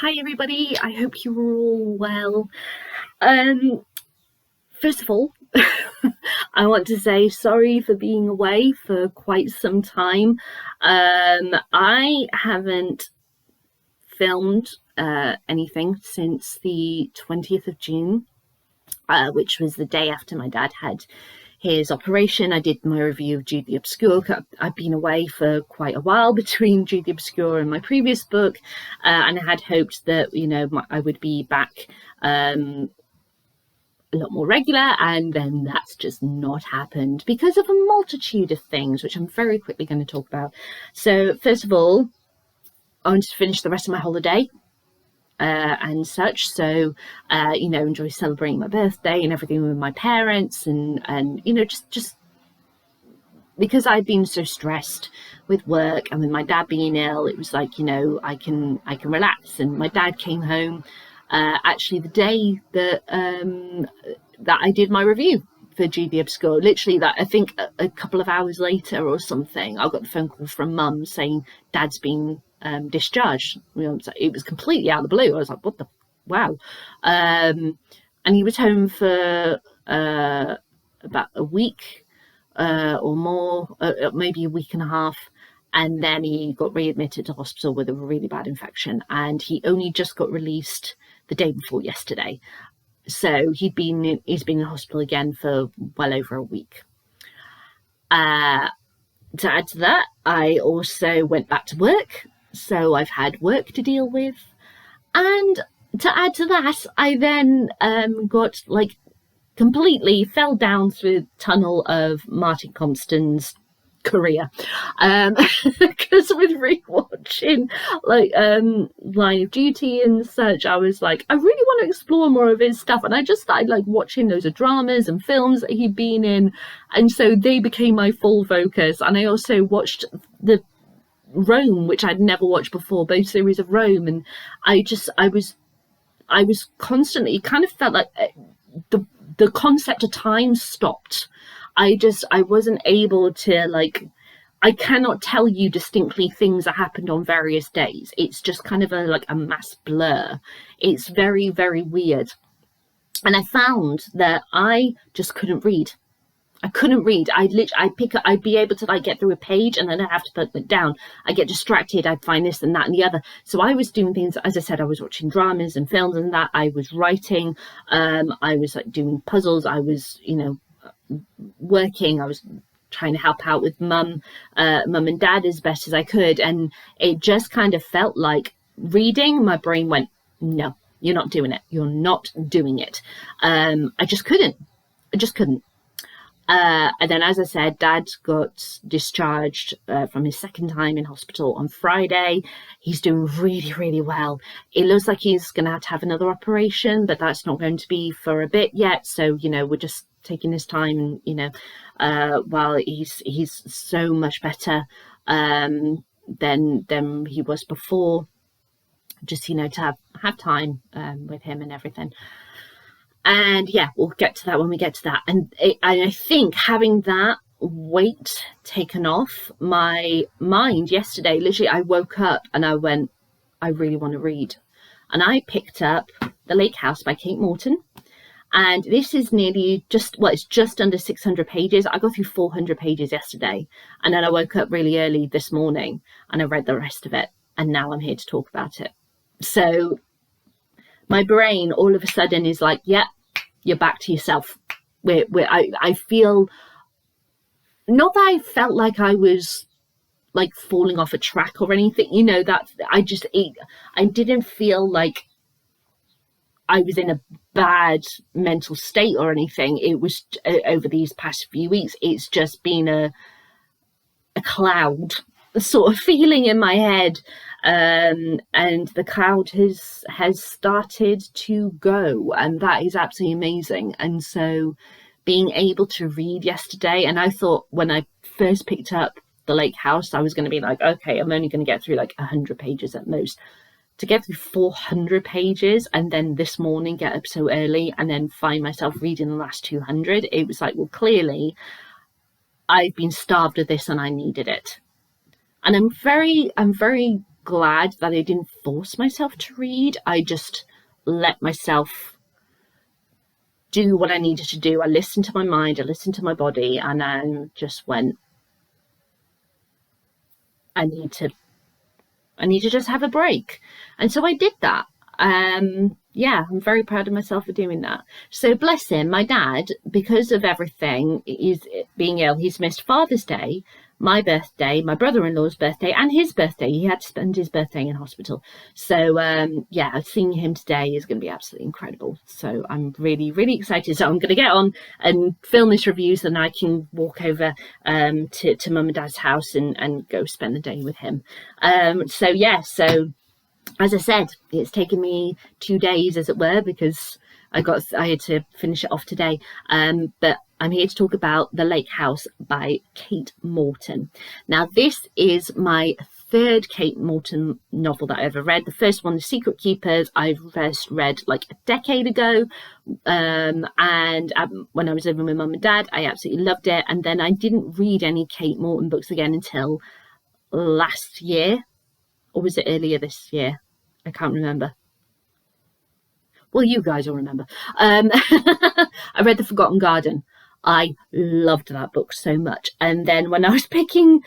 Hi everybody, I hope you're all well. First of all, I want to say sorry for being away for quite some time. I haven't filmed anything since the 20th of June, which was the day after my dad had his operation. I did my review of Jude the Obscure. I've been away for quite a while between Jude the Obscure and my previous book, and I had hoped that I would be back a lot more regular, and then that's just not happened because of a multitude of things, which I'm very quickly going to talk about. So first of all, I wanted to finish the rest of my holiday and such, so enjoy celebrating my birthday and everything with my parents, and just because I'd been so stressed with work and with my dad being ill, it was like I can relax. And my dad came home actually the day that I did my review for Jude the Obscure. Literally, that I think a couple of hours later or something, I got the phone call from Mum saying Dad's been discharged. It was completely out of the blue. I was like, what the wow. And he was home for about a week or more, maybe a week and a half, and then he got readmitted to hospital with a really bad infection, and he only just got released the day before yesterday. So he's been in hospital again for well over a week. To add to that, I also went back to work, so I've had work to deal with. And to add to that, I then got completely fell down through the tunnel of Martin Compston's career, because with rewatching Line of Duty and such, I was like, I really want to explore more of his stuff, and I just started watching loads of dramas and films that he'd been in, and so they became my full focus. And I also watched the Rome, which I'd never watched before, both series of Rome, and I was constantly, it kind of felt like the concept of time stopped. I wasn't able to I cannot tell you distinctly things that happened on various days. It's just kind of a mass blur. It's very, very weird. And I found that I just couldn't read. I couldn't read. I'd be able to get through a page, and then I'd have to put it down. I get distracted. I'd find this and that and the other. So I was doing things, as I said, I was watching dramas and films and that. I was writing. I was doing puzzles. I was, working. I was trying to help out with mum and dad as best as I could. And it just kind of felt like reading. My brain went, no, you're not doing it. You're not doing it. I just couldn't. And then, as I said, Dad got discharged from his second time in hospital on Friday. He's doing really, really well. It looks like he's going to have another operation, but that's not going to be for a bit yet. So, we're just taking his time, and, while he's so much better than he was before, just, to have time with him and everything. And yeah, we'll get to that when we get to that. And I think having that weight taken off my mind yesterday, literally I woke up and I went, I really want to read. And I picked up The Lake House by Kate Morton. And this is it's just under 600 pages. I got through 400 pages yesterday. And then I woke up really early this morning and I read the rest of it. And now I'm here to talk about it. So my brain all of a sudden is like, yeah, you're back to yourself. I feel, not that I felt like I was falling off a track or anything, that I didn't feel like I was in a bad mental state or anything. It was over these past few weeks, it's just been a cloud sort of feeling in my head, and the cloud has started to go, and that is absolutely amazing. And so being able to read yesterday, and I thought when I first picked up The Lake House, I was going to be like, okay, I'm only going to get through 100 pages at most. To get through 400 pages and then this morning get up so early and then find myself reading the last 200, it was like, well, clearly I've been starved of this and I needed it. And I'm very glad that I didn't force myself to read. I just let myself do what I needed to do. I listened to my mind, I listened to my body, and I just went, I need to just have a break. And so I did that. Yeah, I'm very proud of myself for doing that. So bless him, my dad, because of everything, he's being ill, he's missed Father's Day, my birthday, my brother-in-law's birthday, and his birthday. He had to spend his birthday in hospital. So yeah, seeing him today is going to be absolutely incredible. So I'm really, really excited. So I'm going to get on and film this review so then I can walk over to Mum and Dad's house and go spend the day with him. So yeah, so as I said, it's taken me 2 days, as it were, because I had to finish it off today. But I'm here to talk about The Lake House by Kate Morton. Now, this is my third Kate Morton novel that I ever read. The first one, The Secret Keepers, I first read like a decade ago. And when I was living with Mum and Dad, I absolutely loved it. And then I didn't read any Kate Morton books again until last year. Or was it earlier this year? I can't remember. Well, you guys will remember. I read The Forgotten Garden. I loved that book so much. And then when I was picking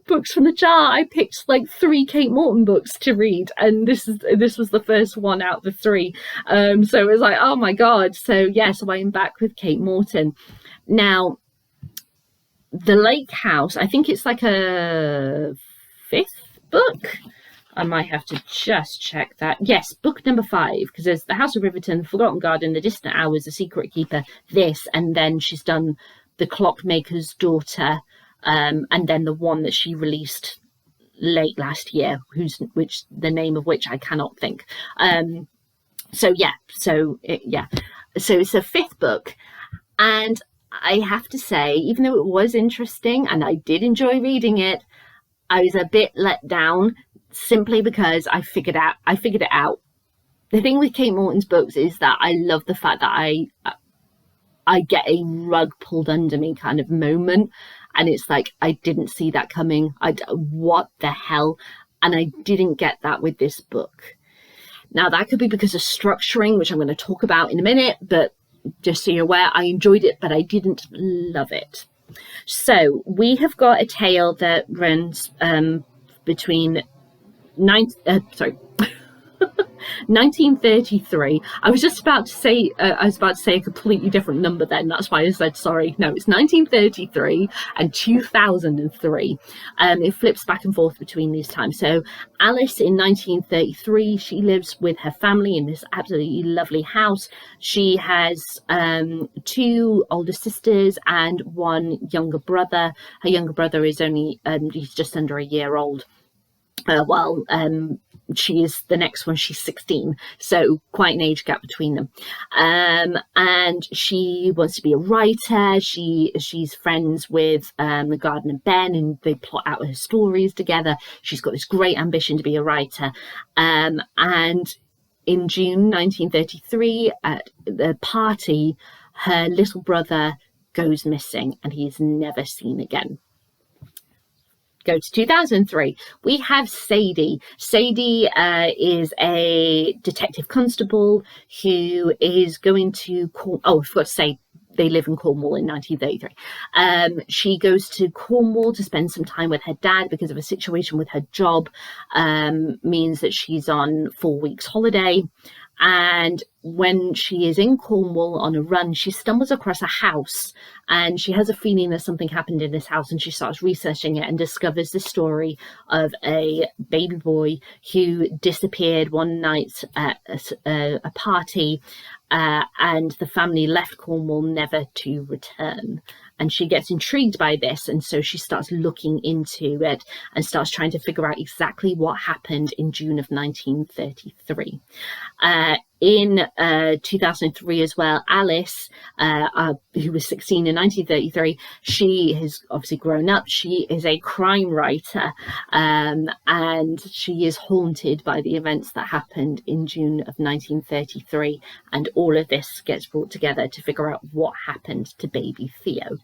books from the jar, I picked like 3 Kate Morton books to read. And this was the first one out of the 3. So it was like, oh my God. So yeah, so I am back with Kate Morton. Now, The Lake House, I think it's like a 5th book. I might have to just check that. Yes, book number 5, because there's The House of Riverton, The Forgotten Garden, The Distant Hours, The Secret Keeper, this, and then she's done The Clockmaker's Daughter, and then the one that she released late last year, which the name of which I cannot think. So it's a 5th book, and I have to say, even though it was interesting and I did enjoy reading it, I was a bit let down simply because I figured it out. The thing with Kate Morton's books is that I love the fact that I get a rug pulled under me kind of moment, and it's like I didn't see that coming. What the hell? And I didn't get that with this book. Now that could be because of structuring, which I'm going to talk about in a minute, but just so you're aware, I enjoyed it, but I didn't love it. So we have got a tale that runs between 1933. I was about to say a completely different number then. That's why I said sorry. No, it's 1933 and 2003. It flips back and forth between these times. So Alice in 1933, she lives with her family in this absolutely lovely house. She has 2 older sisters and 1 younger brother. Her younger brother is only he's just under a year old. While she is the next one, she's 16, so quite an age gap between them. And she wants to be a writer. She's friends with the Gardener Ben, and they plot out her stories together. She's got this great ambition to be a writer. And in June 1933, at the party, her little brother goes missing, and he's never seen again. Go to 2003. We have Sadie. Sadie is a detective constable who is going to I forgot to say, they live in Cornwall in 1933. She goes to Cornwall to spend some time with her dad because of a situation with her job. Means that she's on 4 weeks holiday. And when she is in Cornwall on a run, she stumbles across a house, and she has a feeling that something happened in this house, and she starts researching it and discovers the story of a baby boy who disappeared one night at a party, and the family left Cornwall never to return. And she gets intrigued by this, and so she starts looking into it and starts trying to figure out exactly what happened in June of 1933. In 2003 as well, Alice, who was 16 in 1933, she has obviously grown up. She is a crime writer, and she is haunted by the events that happened in June of 1933. And all of this gets brought together to figure out what happened to baby Theo.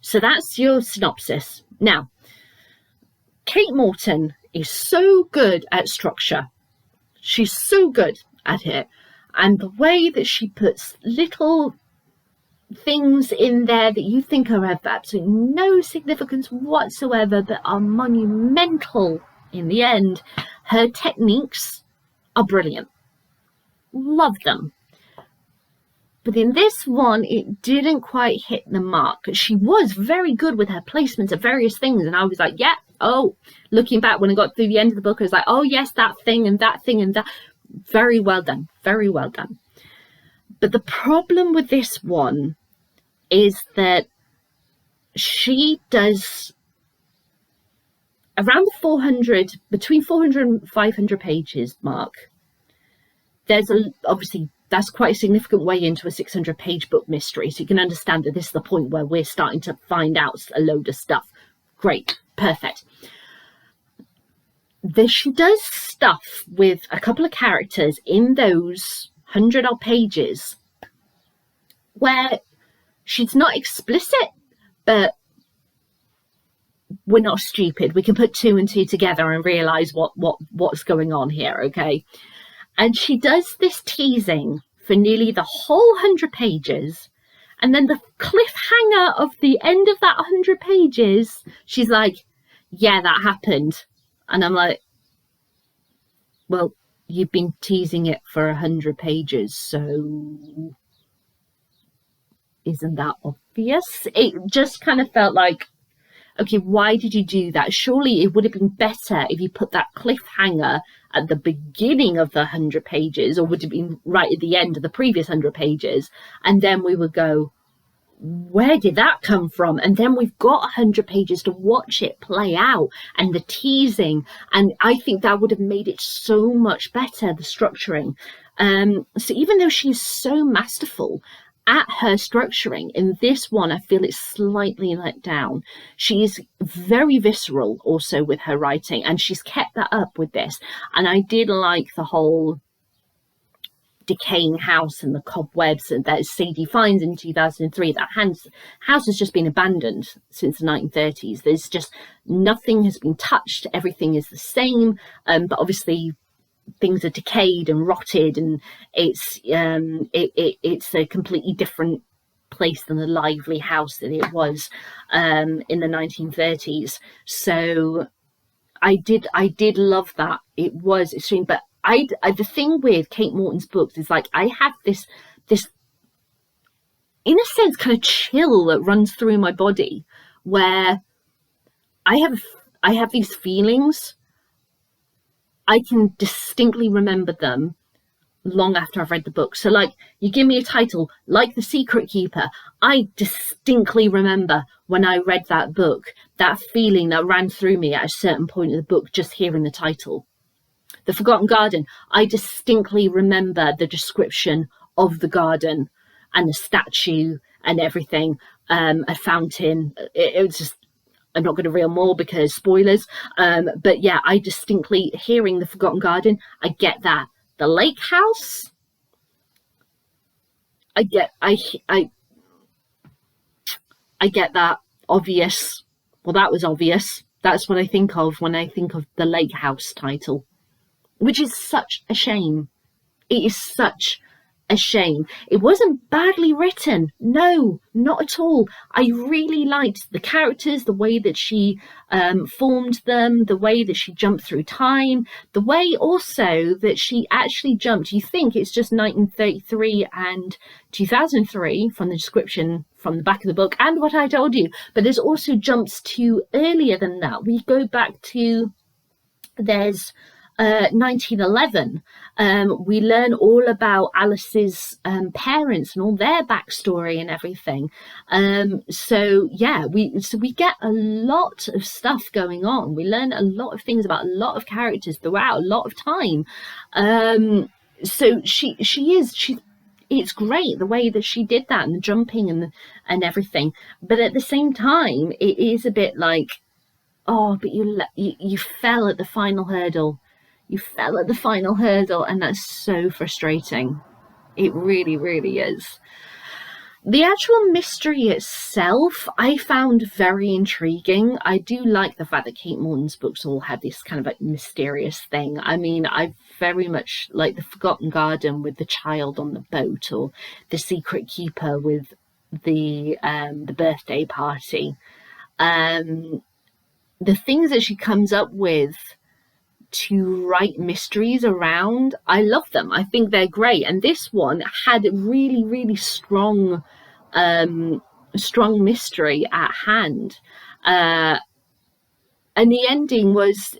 So that's your synopsis. Now, Kate Morton is so good at structure. She's so good at it. And the way that she puts little things in there that you think are of absolutely no significance whatsoever, but are monumental in the end. Her techniques are brilliant. Love them. But in this one, it didn't quite hit the mark. She was very good with her placements of various things. And I was like, yeah, oh, looking back when I got through the end of the book, I was like, oh, yes, that thing and that thing and that. Very well done. Very well done. But the problem with this one is that she does around the between 400 and 500 pages mark. There's obviously, that's quite a significant way into a 600-page book mystery. So you can understand that this is the point where we're starting to find out a load of stuff. Great. Perfect. She does stuff with a couple of characters in those 100-odd pages where she's not explicit, but we're not stupid. We can put two and two together and realise what's going on here, okay? And she does this teasing for nearly the whole 100 pages. And then the cliffhanger of the end of that 100 pages, she's like, yeah, that happened. And I'm like, well, you've been teasing it for 100 pages, so isn't that obvious? It just kind of felt like, okay, why did you do that? Surely it would have been better if you put that cliffhanger at the beginning of the 100 pages, or would have been right at the end of the previous 100 pages. And then we would go, where did that come from? And then we've got 100 pages to watch it play out, and the teasing. And I think that would have made it so much better, the structuring. So even though she's so masterful at her structuring, in this one, I feel it's slightly let down. She's very visceral also with her writing, and she's kept that up with this. And I did like the whole decaying house and the cobwebs that Sadie finds in 2003. That house has just been abandoned since the 1930s. There's just nothing has been touched. Everything is the same. But obviously things are decayed and rotted, and it's a completely different place than the lively house that it was in the 1930s. So I did love that. It was extreme. But the thing with Kate Morton's books is, like, I have this in a sense kind of chill that runs through my body, where I have these feelings. I can distinctly remember them long after I've read the book. So, like, you give me a title like The Secret Keeper, I distinctly remember when I read that book, that feeling that ran through me at a certain point in the book, just hearing the title. The Forgotten Garden, I distinctly remember the description of the garden and the statue and everything, a fountain. It was just, I'm not going to reel more because spoilers. But yeah, I distinctly, hearing The Forgotten Garden, I get that. The lake house, I get that. Obvious. Well, that was obvious. That's what I think of when I think of the lake house title, which is such a shame. It is such a shame. It wasn't badly written. No, not at all. I really liked the characters, the way that she formed them, the way that she jumped through time, the way also that she actually jumped. You think it's just 1933 and 2003 from the description from the back of the book and what I told you, but there's also jumps to earlier than that. We go back to, there's 1911. We learn all about Alice's parents and all their backstory and everything. So yeah, we get a lot of stuff going on. We learn a lot of things about a lot of characters throughout a lot of time. So it's great the way that she did that, and the jumping and everything. But at the same time, it is a bit like, oh, but you fell at the final hurdle. You fell at the final hurdle, and that's so frustrating. It really, really is. The actual mystery itself, I found very intriguing. I do like the fact that Kate Morton's books all have this kind of like mysterious thing. I mean, I very much like The Forgotten Garden with the child on the boat, or The Secret Keeper with the birthday party. The things that she comes up with to write mysteries around, I love them. I think they're great. And this one had really, really strong mystery at hand. And the ending was,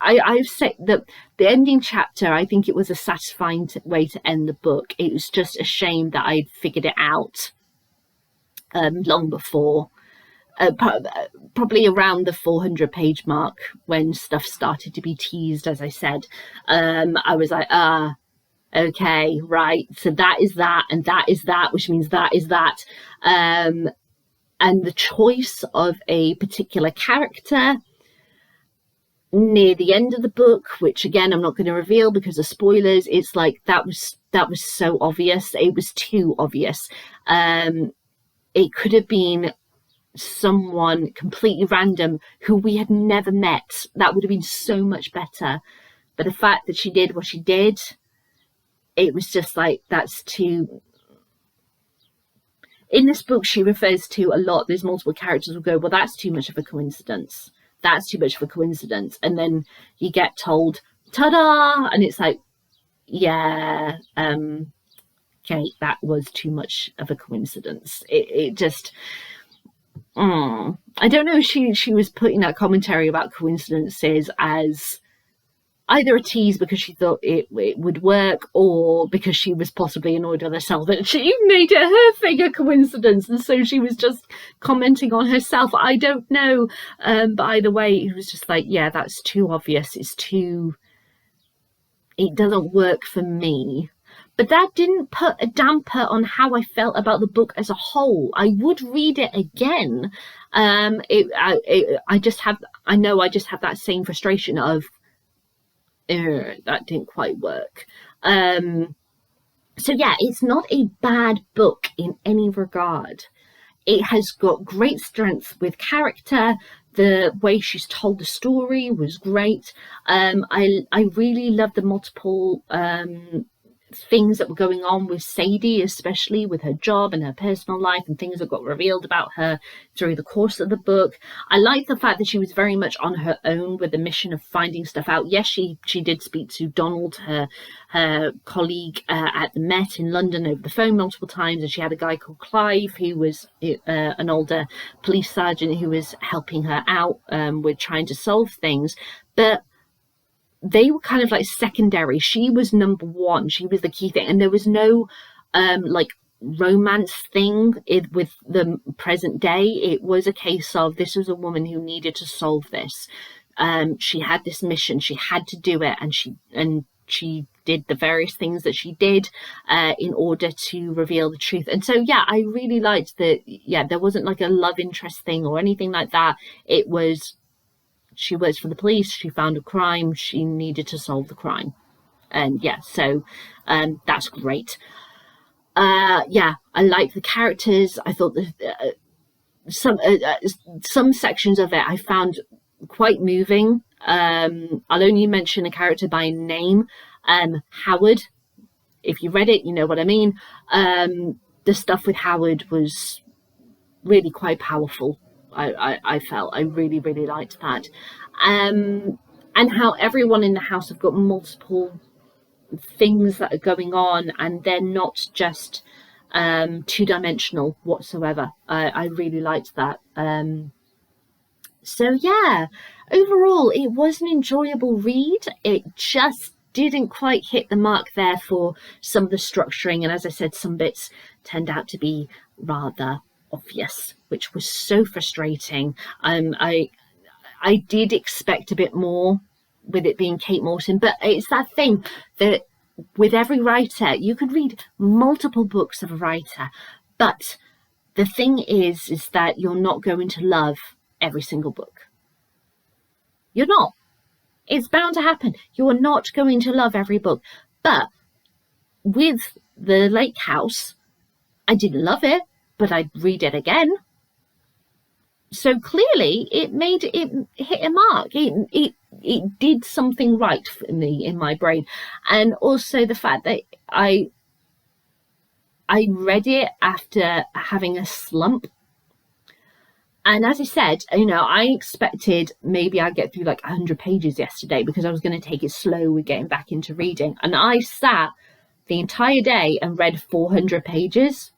I've said that the ending chapter, I think it was a satisfying way to end the book. It was just a shame that I'd figured it out long before. Probably around the 400-page mark, when stuff started to be teased, as I said. I was like, okay, right, so that is that, and that is that, which means that is that. And the choice of a particular character near the end of the book, which again I'm not going to reveal because of spoilers, it's like that was so obvious. It was too obvious. It could have been someone completely random who we had never met. That would have been so much better. But the fact that she did what she did, it was just like, that's too... In this book, she refers to a lot, there's multiple characters will go, well, that's too much of a coincidence. That's too much of a coincidence. And then you get told, ta-da! And it's like, yeah, Kate, that was too much of a coincidence. It just... I don't know if she was putting that commentary about coincidences as either a tease because she thought it would work, or because she was possibly annoyed with herself that she made it her thing a coincidence, and so she was just commenting on herself. I don't know, but either way, it was just like, yeah, that's too obvious. It doesn't work for me. But that didn't put a damper on how I felt about the book as a whole. I would read it again. I just have that same frustration of, that didn't quite work. So yeah, it's not a bad book in any regard. It has got great strength with character. The way she's told the story was great. I really love the multiple things that were going on with Sadie, especially with her job and her personal life, and things that got revealed about her through the course of the book. I like the fact that she was very much on her own with the mission of finding stuff out. Yes, she did speak to Donald, her colleague at the Met in London, over the phone multiple times, and she had a guy called Clive who was an older police sergeant who was helping her out with trying to solve things. But they were kind of like secondary. She was number one. She was the key thing. And there was no like romance thing with the present day. It was a case of, this was a woman who needed to solve this. She had this mission. She had to do it. And she did the various things that she did in order to reveal the truth. And so, yeah, I really liked that. Yeah, there wasn't like a love interest thing or anything like that. It was, she works for the police, she found a crime, she needed to solve the crime. And yeah, so that's great. Yeah, I like the characters. I thought that some sections of it I found quite moving. I'll only mention a character by name, Howard. If you read it, you know what I mean. The stuff with Howard was really quite powerful. I felt I really, really liked that. And how everyone in the house have got multiple things that are going on, and they're not just two-dimensional whatsoever. I really liked that. So yeah, overall, it was an enjoyable read. It just didn't quite hit the mark there for some of the structuring, and as I said, some bits turned out to be rather obvious, which was so frustrating. I did expect a bit more with it being Kate Morton, but it's that thing that with every writer, you could read multiple books of a writer, but the thing is that you're not going to love every single book. You're not. It's bound to happen. You are not going to love every book. But with The Lake House, I didn't love it. but I'd read it again. So clearly it hit a mark. It did something right for me in my brain. And also the fact that I read it after having a slump. And as I said, I expected maybe I'd get through like 100 pages yesterday because I was going to take it slow with getting back into reading. And I sat the entire day and read 400 pages.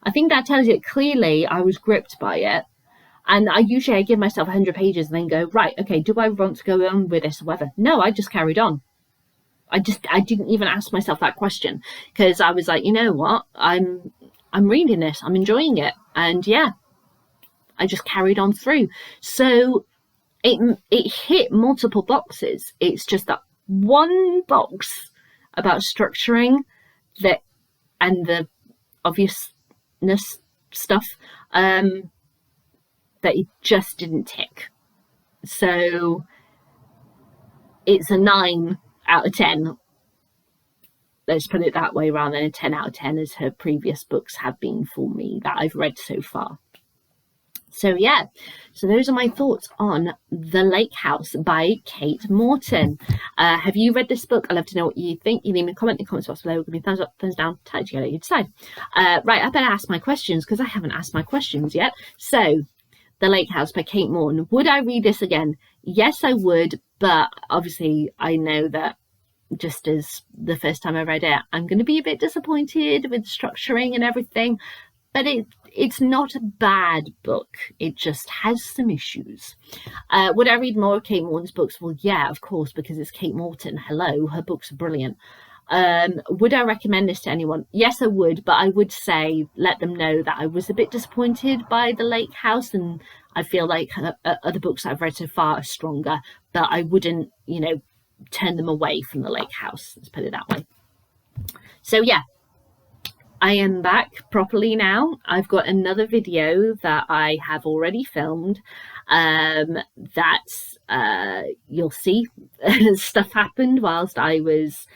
I think that tells you clearly I was gripped by it. And I give myself 100 pages and then go, right, okay, do I want to go on with this or whatever? No, I just carried on. I didn't even ask myself that question because I was like, you know what? I'm reading this. I'm enjoying it. And yeah, I just carried on through. So it hit multiple boxes. It's just that one box about structuring that and the obviousness stuff that it just didn't tick. So it's a 9 out of 10. Let's put it that way, rather than a 10 out of 10 as her previous books have been for me that I've read so far. So yeah, so those are my thoughts on The Lake House by Kate Morton. Have you read this book? I'd love to know what you think. You leave me a comment in the comments box below. Give me a thumbs up, thumbs down, tie it together, you decide. Right, I better ask my questions because I haven't asked my questions yet. So, The Lake House by Kate Morton. Would I read this again? Yes, I would, but obviously I know that just as the first time I read it, I'm going to be a bit disappointed with the structuring and everything. But it's not a bad book. It just has some issues. Would I read more of Kate Morton's books? Well, yeah, of course, because it's Kate Morton. Hello, her books are brilliant. Would I recommend this to anyone? Yes, I would, but I would say let them know that I was a bit disappointed by The Lake House, and I feel like other books I've read so far are stronger, but I wouldn't, turn them away from The Lake House. Let's put it that way. So yeah, I am back properly now. I've got another video that I have already filmed that you'll see stuff happened whilst I was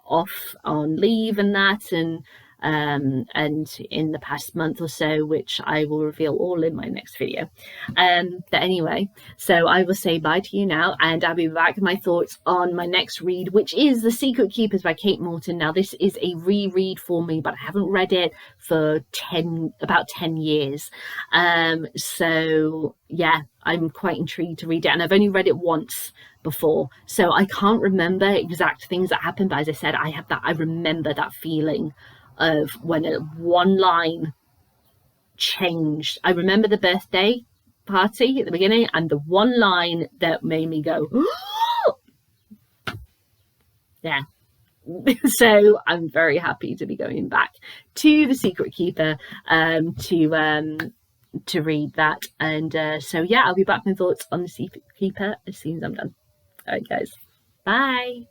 off on leave and that, and in the past month or so, which I will reveal all in my next video. But anyway, so I will say bye to you now, and I'll be back with my thoughts on my next read, which is The Secret Keepers by Kate Morton. Now, this is a reread for me, but I haven't read it for about 10 years. So yeah, I'm quite intrigued to read it, and I've only read it once before, so I can't remember exact things that happened, but as I said, I remember that feeling of when one line changed. I remember the birthday party at the beginning and the one line that made me go yeah. So I'm very happy to be going back to The Secret Keeper to read that, and so yeah, I'll be back with thoughts on The Secret Keeper as soon as I'm done. All right, guys, bye.